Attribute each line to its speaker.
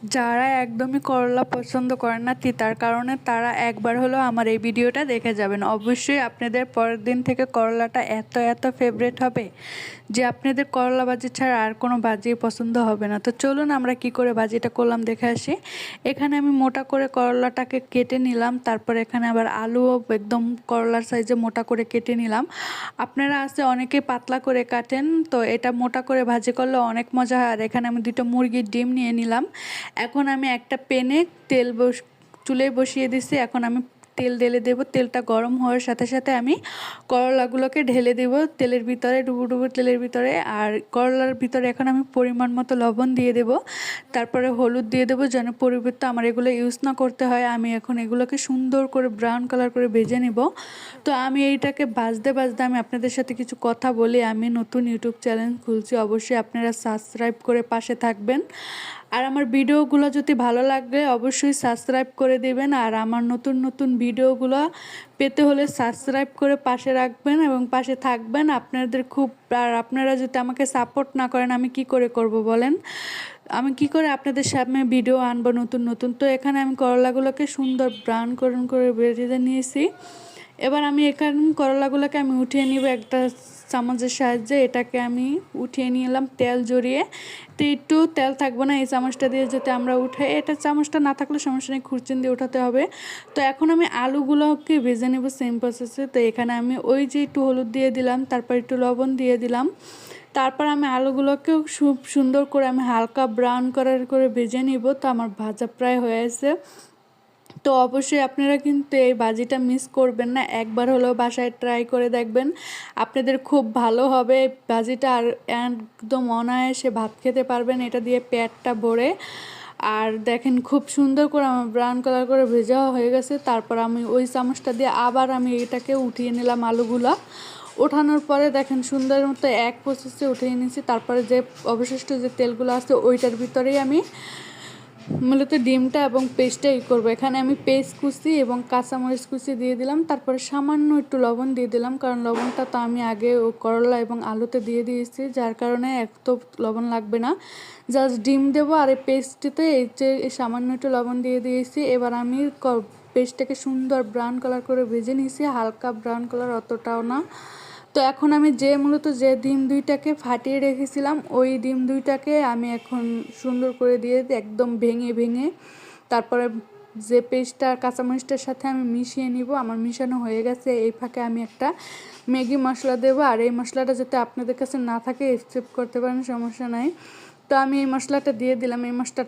Speaker 1: যারা একদমই করলা পছন্দ করেন না তিতার কারণে তারা একবার হলেও আমার এই ভিডিওটা দেখে যাবেন। অবশ্যই আপনাদের পরের দিন থেকে করলাটা এত ফেভারিট হবে যে আপনাদের করলা ভাজি ছাড়া আর কোনো ভাজি পছন্দ হবে না। তো চলুন আমরা কি করে ভাজিটা করলাম দেখে আসি। এখানে আমি মোটা করে করলাটাকে কেটে নিলাম, তারপর এখানে আবার আলুও একদম করলার সাইজে মোটা করে কেটে নিলাম। আপনারা আছে অনেকে পাতলা করে কাটেন, তো এটা মোটা করে ভাজি করলে অনেক মজা হয়। আর এখানে আমি 2টা মুরগির ডিম নিয়ে নিলাম। এখন আমি একটা প্যানে চুলায় বসিয়ে দিছি। এখন আমি তেল ঢেলে দেব। তেলটা গরম হওয়ার সাথে সাথে আমি করলাগুলোকে ঢেলে দেব তেলের ভিতরে, ডুবো তেলের ভিতরে। আর করলার ভিতরে এখন আমি পরিমাণ মতো লবণ দিয়ে দেব, তারপরে হলুদ দিয়ে দেবো, যেন পরিবর্তে আমার এগুলো ইউজ না করতে হয়। আমি এখন এগুলোকে সুন্দর করে ব্রাউন কালার করে ভেজে নেব। তো আমি এইটাকে ভাজতে আমি আপনাদের সাথে কিছু কথা বলি। আমি নতুন ইউটিউব চ্যানেল খুলছি, অবশ্যই আপনারা সাবস্ক্রাইব করে পাশে থাকবেন। আর আমার ভিডিওগুলো যদি ভালো লাগে অবশ্যই সাবস্ক্রাইব করে দেবেন। আর আমার নতুন ভিডিওগুলো পেতে হলে সাবস্ক্রাইব করে পাশে রাখবেন এবং পাশে থাকবেন। আর আপনারা যদি আমাকে সাপোর্ট না করেন আমি কি করে করব বলেন? আমি কি করে আপনাদের সামনে ভিডিও আনবো নতুন। তো এখানে আমি করলাগুলোকে সুন্দর ব্রাউন করে ভেজে নিয়েছি। এবার আমি এখানে করলাগুলোকে আমি উঠিয়ে নিব একটা চামচের সাহায্যে। এটাকে আমি উঠিয়ে নিলাম তেল জড়িয়ে। তো একটু তেল থাকবে না এই চামচটা দিয়ে যদি আমরা উঠাই, এটা চামচটা না থাকলে সমস্যা নেই, খুরচিন দিয়ে উঠাতে হবে। তো এখন আমি আলুগুলোকে ভেজে নেব সেম প্রসেসে। তো এখানে আমি ওই যে একটু হলুদ দিয়ে দিলাম, তারপর একটু লবণ দিয়ে দিলাম। তারপর আমি আলুগুলোকেও খুব সুন্দর করে আমি হালকা ব্রাউন করে ভেজে নিব। তো আমার ভাজা প্রায় হয়ে গেছে। তো অবশ্যই আপনারা কিন্তু এই ভাজিটা মিস করবেন না, একবার হলেও বাসায় ট্রাই করে দেখবেন, আপনাদের খুব ভালো হবে ভাজিটা। আর একদম অনায়াসে ভাত খেতে পারবেন এটা দিয়ে পেটটা ভরে। আর দেখেন খুব সুন্দর করে আমার ব্রাউন কালার করে ভেজা হয়ে গেছে। তারপর আমি ওই চামচটা দিয়ে আবার আমি এটাকে উঠিয়ে নিলাম আলুগুলা। ওঠানোর পরে দেখেন সুন্দর মতো এক প্রসেসে উঠিয়ে নিয়েছি। তারপরে যে অবশিষ্ট যে তেলগুলো আছে ওইটার ভিতরেই আমি মূলত ডিমটা এবং পেস্টটা করবো। এখানে আমি পেস্ট কুচি এবং কাঁচামরিচ কুচি দিয়ে দিলাম, তারপরে সামান্য একটু লবণ দিয়ে দিলাম, কারণ লবণটা তো আমি আগে করলা এবং আলুতে দিয়ে দিয়েছি, যার কারণে এত লবণ লাগবে না। জাস্ট ডিম দেবো আর এই পেস্টটিতে এই যে সামান্য একটু লবণ দিয়ে দিয়েছি। এবার আমি পেস্টটাকে সুন্দর ব্রাউন কালার করে ভেজে নিয়েছি, হালকা ব্রাউন কালার, অতটাও না। তো এখন আমি মূলত যে ডিম 2টাকে ফাটিয়ে রেখেছিলাম ওই ডিম 2টাকে আমি এখন সুন্দর করে দিয়ে একদম ভেঙে তারপরে যে পেস্টটা আর কাঁচামরিচটার সাথে আমি মিশিয়ে নিব। আমার মিশানো হয়ে গেছে। এই ফাঁকে আমি একটা ম্যাগি মশলা দেবো, আর এই মশলাটা যাতে আপনাদের কাছে না থাকে স্কিপ করতে পারেন, সমস্যা নাই। তো আমি এই মশলাটা দিয়ে দিলাম। এই মশলাটা